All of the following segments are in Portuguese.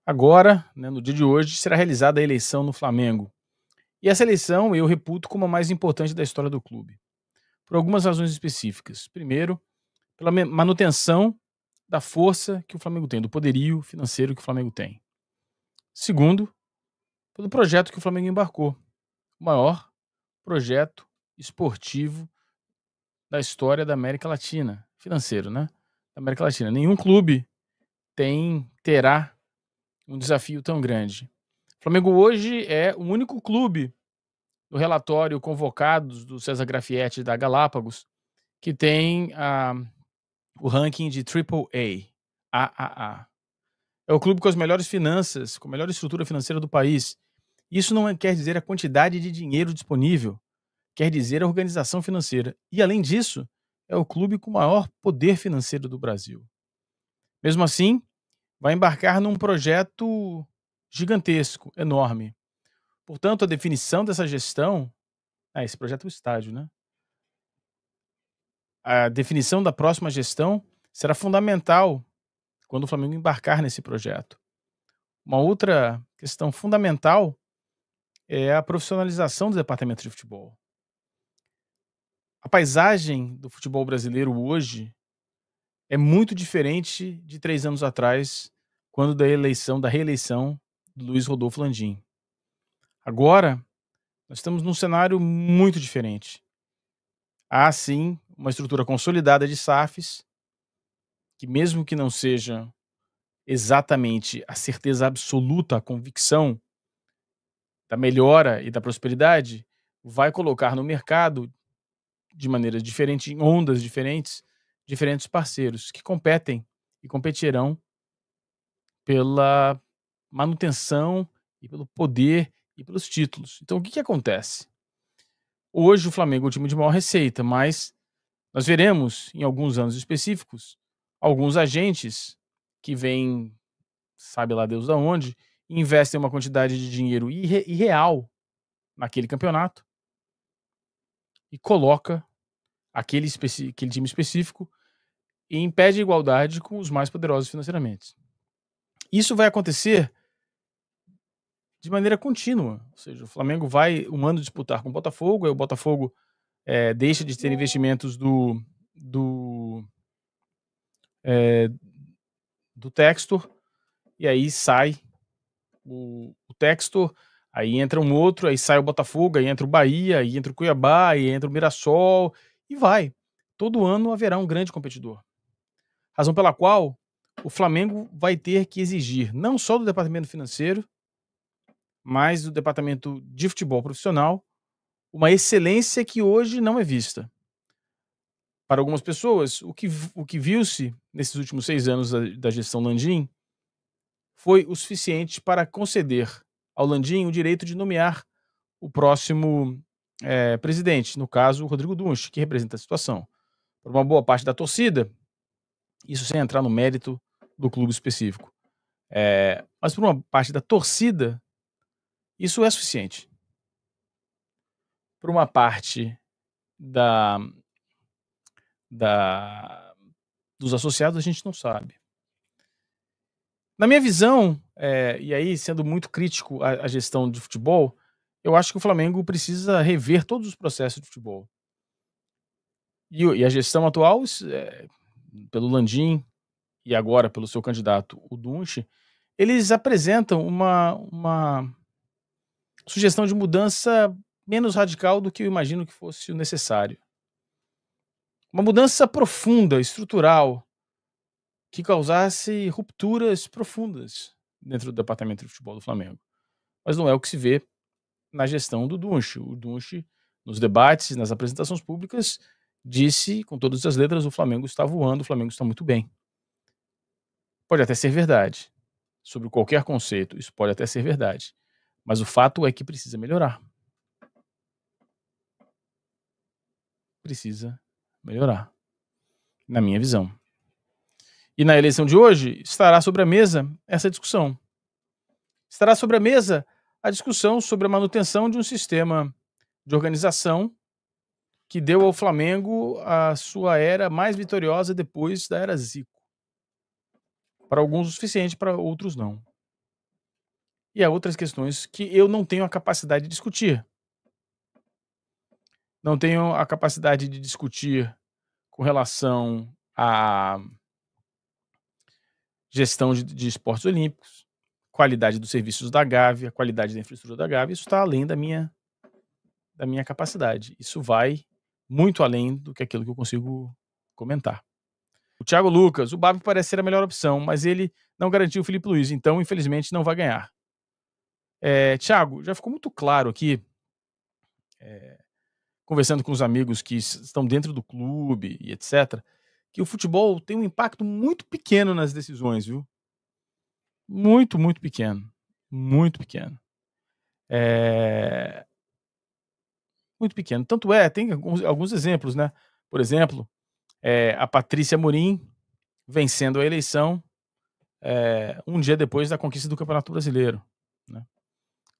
Agora, né, no dia de hoje, será realizada a eleição no Flamengo. E essa eleição eu reputo como a mais importante da história do clube, por algumas razões específicas. Primeiro, pela manutenção da força que o Flamengo tem, do poderio financeiro que o Flamengo tem. Segundo, pelo projeto que o Flamengo embarcou, o maior projeto esportivo da história da América Latina, financeiro, né? Da América Latina. Nenhum clube terá um desafio tão grande. O Flamengo hoje é o único clube do relatório Convocados do César Grafietti da Galápagos que tem o ranking de AAA, AAA. É o clube com as melhores finanças, com a melhor estrutura financeira do país. Isso não quer dizer a quantidade de dinheiro disponível, quer dizer a organização financeira. E, além disso, é o clube com o maior poder financeiro do Brasil. Mesmo assim, vai embarcar num projeto gigantesco, enorme. Portanto, a definição dessa gestão. Esse projeto é o estádio, né? A definição da próxima gestão será fundamental quando o Flamengo embarcar nesse projeto. Uma outra questão fundamental é a profissionalização do departamento de futebol. A paisagem do futebol brasileiro hoje é muito diferente de 3 anos atrás, quando da reeleição do Luiz Rodolfo Landim. Agora, nós estamos num cenário muito diferente. Há sim uma estrutura consolidada de SAFs, que mesmo que não seja exatamente a certeza absoluta, a convicção da melhora e da prosperidade, vai colocar no mercado, de maneira diferente, em ondas diferentes, diferentes parceiros que competem e competirão pela manutenção e pelo poder e pelos títulos. Então, o que acontece? Hoje o Flamengo é o time de maior receita, mas nós veremos, em alguns anos específicos, alguns agentes que vêm, sabe lá Deus da onde, investem uma quantidade de dinheiro irreal naquele campeonato e coloca aquele time específico em pé de igualdade com os mais poderosos financeiramente. Isso vai acontecer de maneira contínua, ou seja, o Flamengo vai um ano disputar com o Botafogo, aí o Botafogo deixa de ter investimentos do Textor, e aí sai o Textor, aí entra um outro, aí sai o Botafogo, aí entra o Bahia, aí entra o Cuiabá, aí entra o Mirassol, e vai. Todo ano haverá um grande competidor. Razão pela qual o Flamengo vai ter que exigir, não só do departamento financeiro, mas do departamento de futebol profissional, uma excelência que hoje não é vista. Para algumas pessoas, o que viu-se nesses últimos 6 anos da gestão Landim foi o suficiente para conceder ao Landim o direito de nomear o próximo presidente, no caso, o Rodrigo Dunst, que representa a situação. Por uma boa parte da torcida, isso sem entrar no mérito do clube específico. Mas por uma parte da torcida, isso é suficiente. Por uma parte dos associados, a gente não sabe. Na minha visão, e aí sendo muito crítico à gestão de futebol, eu acho que o Flamengo precisa rever todos os processos de futebol. E a gestão atual, pelo Landim e agora pelo seu candidato, o Dunst, eles apresentam uma sugestão de mudança menos radical do que eu imagino que fosse o necessário. Uma mudança profunda, estrutural, que causasse rupturas profundas dentro do departamento de futebol do Flamengo. Mas não é o que se vê na gestão do Dunst. O Dunst, nos debates, nas apresentações públicas, disse com todas as letras: o Flamengo está voando, o Flamengo está muito bem. Pode até ser verdade. Sobre qualquer conceito, isso pode até ser verdade. Mas o fato é que precisa melhorar. Precisa melhorar, na minha visão. E na eleição de hoje, estará sobre a mesa essa discussão. Estará sobre a mesa a discussão sobre a manutenção de um sistema de organização que deu ao Flamengo a sua era mais vitoriosa depois da era Zico. Para alguns o suficiente, para outros não. e há outras questões que eu não tenho a capacidade de discutir. Não tenho a capacidade de discutir com relação à gestão de esportes olímpicos, qualidade dos serviços da Gávea, qualidade da infraestrutura da Gávea, isso está além da minha capacidade. Isso vai muito além do que aquilo que eu consigo comentar. O Thiago Lucas, o Babi parece ser a melhor opção, mas ele não garantiu o Felipe Luiz, então infelizmente não vai ganhar. Thiago, já ficou muito claro aqui, conversando com os amigos que estão dentro do clube e etc., que o futebol tem um impacto muito pequeno nas decisões, viu? Muito, muito pequeno. Muito pequeno. Muito pequeno. Tanto tem alguns exemplos, né? Por exemplo, a Patrícia Amorim vencendo a eleição um dia depois da conquista do Campeonato Brasileiro, né?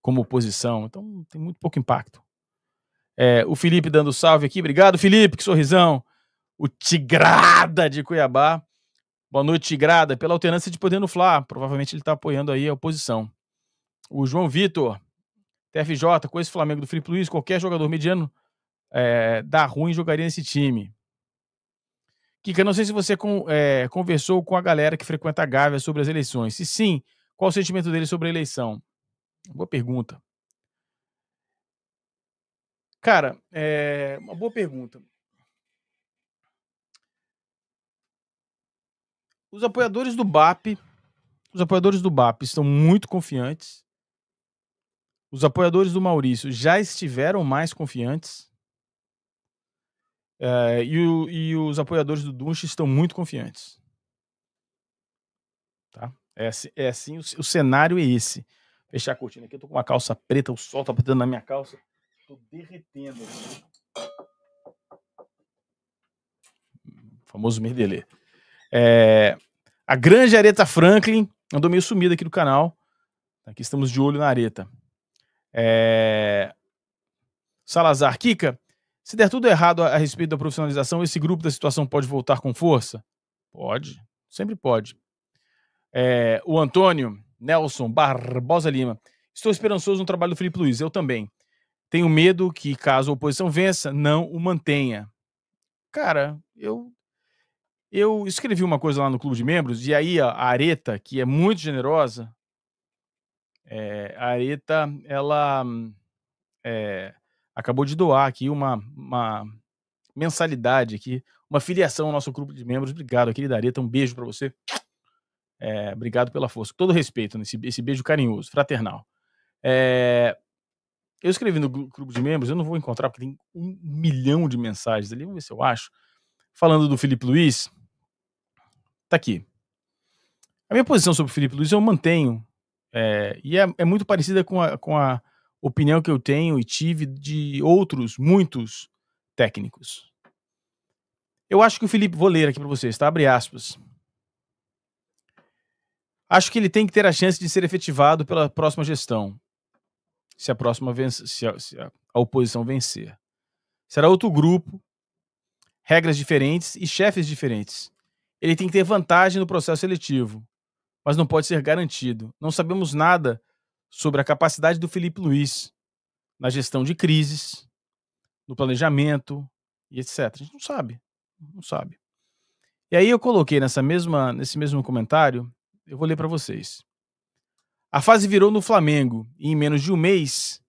Como oposição. Então tem muito pouco impacto. O Felipe dando salve aqui. Obrigado, Felipe, que sorrisão. O Tigrada de Cuiabá. Boa noite, Tigrada. Pela alternância de poder no Fla. Provavelmente ele está apoiando aí a oposição. O João Vitor, TFJ, com esse Flamengo do Felipe Luiz, qualquer jogador mediano dá ruim jogaria nesse time. Kika, não sei se você conversou com a galera que frequenta a Gávea sobre as eleições. Se sim, qual o sentimento dele sobre a eleição? Boa pergunta. Cara, uma boa pergunta. Os apoiadores do BAP estão muito confiantes. Os apoiadores do Maurício já estiveram mais confiantes. E os apoiadores do Dunch estão muito confiantes. Tá? É assim, o cenário é esse. Fechar a cortina aqui, eu tô com uma calça preta, o sol tá batendo na minha calça. Tô derretendo. O famoso merdelê. A grande Aretha Franklin andou meio sumida aqui do canal. Aqui estamos de olho na Aretha. Salazar, Kika, se der tudo errado a respeito da profissionalização, esse grupo da situação pode voltar com força? Pode, sempre pode. O Antônio Nelson Barbosa Lima, estou esperançoso no trabalho do Felipe Luiz, eu também. Tenho medo que, caso a oposição vença, não o mantenha. Cara, eu escrevi uma coisa lá no Clube de Membros, e aí a Areta, que é muito generosa, a Areta, ela acabou de doar aqui uma mensalidade aqui, uma filiação ao nosso Clube de Membros. Obrigado, querida Areta, um beijo para você. Obrigado pela força. Com todo respeito, esse beijo carinhoso, fraternal. Eu escrevi no Clube de Membros, eu não vou encontrar porque tem 1 milhão de mensagens ali, vamos ver se eu acho. Falando do Felipe Luiz, tá aqui. A minha posição sobre o Felipe Luiz eu mantenho, e é muito parecida com a opinião que eu tenho e tive de outros, muitos técnicos. Eu acho que o Felipe, vou ler aqui para vocês, tá? Abre aspas. Acho que ele tem que ter a chance de ser efetivado pela próxima gestão. Se a oposição vencer. Será outro grupo, regras diferentes e chefes diferentes. Ele tem que ter vantagem no processo seletivo, mas não pode ser garantido. Não sabemos nada sobre a capacidade do Felipe Luiz na gestão de crises, no planejamento e etc. A gente não sabe. Não sabe. E aí eu coloquei nesse mesmo comentário, eu vou ler para vocês. A fase virou no Flamengo e em menos de um mês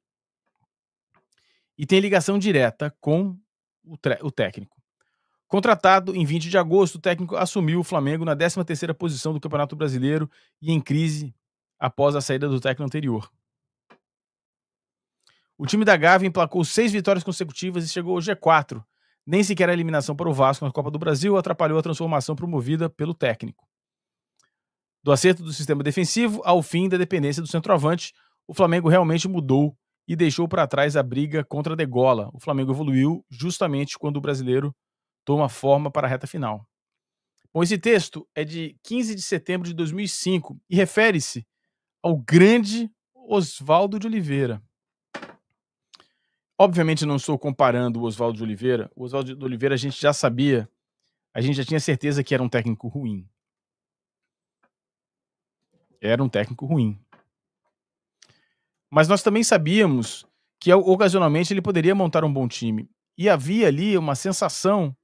e tem ligação direta com o técnico. Contratado em 20 de agosto, o técnico assumiu o Flamengo na 13ª posição do Campeonato Brasileiro e em crise após a saída do técnico anterior. O time da Gávea emplacou 6 vitórias consecutivas e chegou ao G4. Nem sequer a eliminação para o Vasco na Copa do Brasil atrapalhou a transformação promovida pelo técnico. Do acerto do sistema defensivo ao fim da dependência do centroavante, o Flamengo realmente mudou e deixou para trás a briga contra a degola. O Flamengo evoluiu justamente quando o brasileiro toma forma para a reta final. Bom, esse texto é de 15 de setembro de 2005 e refere-se ao grande Oswaldo de Oliveira. Obviamente não estou comparando o Oswaldo de Oliveira. O Oswaldo de Oliveira a gente já sabia, a gente já tinha certeza que era um técnico ruim. Era um técnico ruim. Mas nós também sabíamos que ocasionalmente ele poderia montar um bom time. E havia ali uma sensação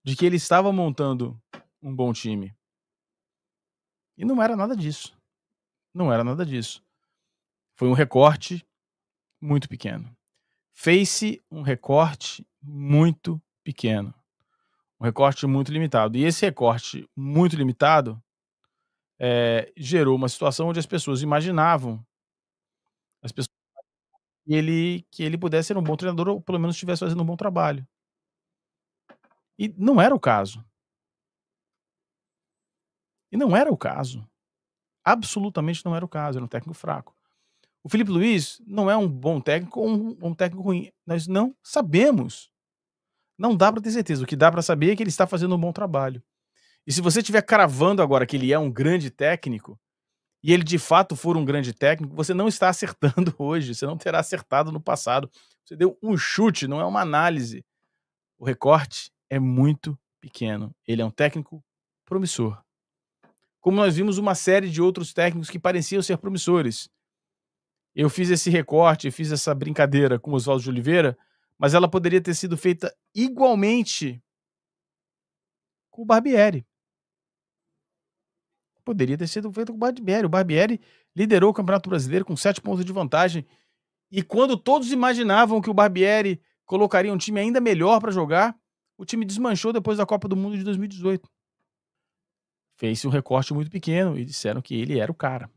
de que ele estava montando um bom time. E não era nada disso. Não era nada disso. Foi um recorte muito pequeno. Fez-se um recorte muito pequeno. Um recorte muito limitado. E esse recorte muito limitado gerou uma situação onde as pessoas imaginavam, as pessoas, que ele pudesse ser um bom treinador ou pelo menos estivesse fazendo um bom trabalho. E não era o caso. E não era o caso. Absolutamente não era o caso, era um técnico fraco. O Felipe Luiz não é um bom técnico ou um técnico ruim. Nós não sabemos. Não dá para ter certeza. O que dá para saber é que ele está fazendo um bom trabalho. E se você estiver cravando agora que ele é um grande técnico, e ele de fato for um grande técnico, você não está acertando hoje, você não terá acertado no passado. Você deu um chute, não é uma análise. O recorte é muito pequeno. Ele é um técnico promissor. Como nós vimos uma série de outros técnicos que pareciam ser promissores. Eu fiz esse recorte, fiz essa brincadeira com o Oswaldo de Oliveira, mas ela poderia ter sido feita igualmente com o Barbieri. Poderia ter sido feita com o Barbieri. O Barbieri liderou o Campeonato Brasileiro com 7 pontos de vantagem. E quando todos imaginavam que o Barbieri colocaria um time ainda melhor para jogar, o time desmanchou depois da Copa do Mundo de 2018. Fez-se um recorte muito pequeno e disseram que ele era o cara.